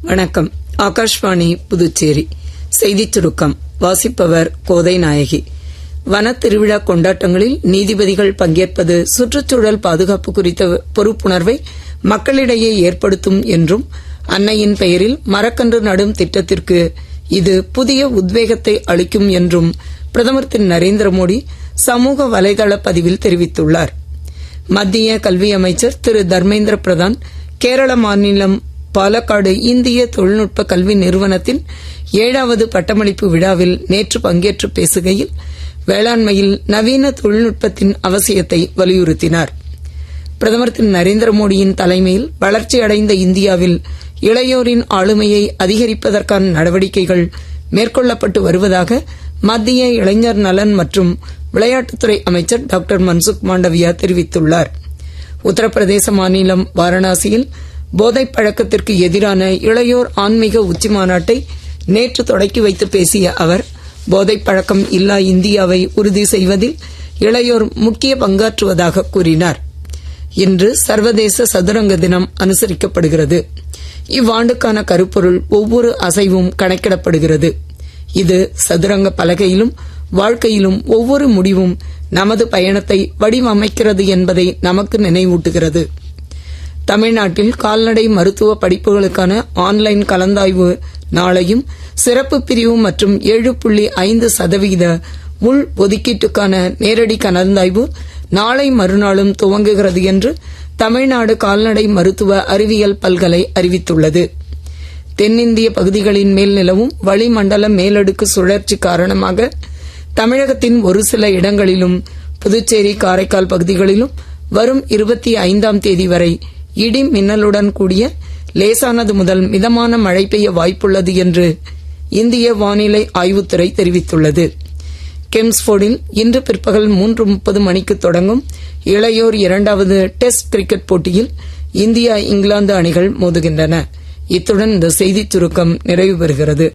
வணக்கம். ஆகாஷ்வாணி புதுச்சேரி செய்திச் சுருக்கம் வாசிப்பவர் கோதை நாயகி. வன திருவிழா கொண்டாட்டங்களில் நீதிபதிகள் பங்கேற்பது சுற்றுச்சூழல் பாதுகாப்பு குறித்த பொறுப்புணர்வை மக்களிடையே ஏற்படுத்தும் என்றும், அன்னையின் பெயரில் மரக்கன்று நடும் திட்டத்திற்கு இது புதிய உத்வேகத்தை அளிக்கும் என்றும் பிரதமர் திரு நரேந்திர மோடி சமூக வலைதள பதிவில் தெரிவித்துள்ளார். மத்திய கல்வி அமைச்சர் திரு தர்மேந்திர பிரதான் கேரள மாநிலம் பாலக்காடு இந்திய தொழில்நுட்ப கல்வி நிறுவனத்தின் 7வது பட்டமளிப்பு விழாவில் நேற்று பங்கேற்று பேசுகையில் வேளாண்மையில் நவீன தொழில்நுட்பத்தின் அவசியத்தை வலியுறுத்தினார். பிரதமர் திரு நரேந்திர மோடியின் தலைமையில் வளர்ச்சியடைந்த இந்தியாவில் இளையோரின் ஆளுமையை அதிகரிப்பதற்கான நடவடிக்கைகள் மேற்கொள்ளப்பட்டு வருவதாக மத்திய இளைஞர் நலன் மற்றும் விளையாட்டுத்துறை அமைச்சர் டாக்டர் மன்சுக் மாண்டவியா தெரிவித்துள்ளார். உத்தரப்பிரதேச மாநிலம் வாரணாசியில் போதைப் பழக்கத்திற்கு எதிரான இளையோர் ஆன்மீக உச்சிமாநாட்டை நேற்று தொடக்கி வைத்து பேசிய அவர், போதைப் பழக்கம் இல்லா இந்தியாவை உறுதி செய்வதில் இளையோர் முக்கிய பங்காற்றுவதாக கூறினார். இன்று சர்வதேச சதுரங்க தினம் அனுசரிக்கப்படுகிறது. இவ்வாண்டுக்கான கருப்பொருள் ஒவ்வொரு அசைவும் கணக்கிடப்படுகிறது. இது சதுரங்க பலகையிலும் வாழ்க்கையிலும் ஒவ்வொரு முடிவும் நமது பயணத்தை வடிவமைக்கிறது என்பதை நமக்கு நினைவூட்டுகிறது. தமிழ்நாட்டில் கால்நடை மருத்துவ படிப்புகளுக்கான ஆன்லைன் கலந்தாய்வு நாளையும், சிறப்பு பிரிவு மற்றும் 7.5% உள் ஒதுக்கீட்டுக்கான நேரடி கலந்தாய்வு நாளை மறுநாளும் துவங்குகிறது என்று தமிழ்நாடு கால்நடை மருத்துவ அறிவியல் பல்கலை அறிவித்துள்ளது. தென்னிந்திய பகுதிகளின் மேல் நிலவும் வளிமண்டல மேலடுக்கு சுழற்சி காரணமாக தமிழகத்தின் ஒரு சில இடங்களிலும், புதுச்சேரி காரைக்கால் பகுதிகளிலும் வரும் 25ஆம் தேதி வரை இடி மின்னலுடன் கூடிய லேசானது முதல் மிதமான மழை பெய்ய வாய்ப்புள்ளது என்று இந்திய வானிலை ஆய்வுத்துறை தெரிவித்துள்ளது. கெம்ஸ்போர்டில் இன்று பிற்பகல் 3:30 மணிக்கு தொடங்கும் இளையோர் 2வது டெஸ்ட் கிரிக்கெட் போட்டியில் இந்தியா இங்கிலாந்து அணிகள் மோதுகின்றன. இத்துடன் இந்த செய்திச் சுருக்கம் நிறைவு பெறுகிறது.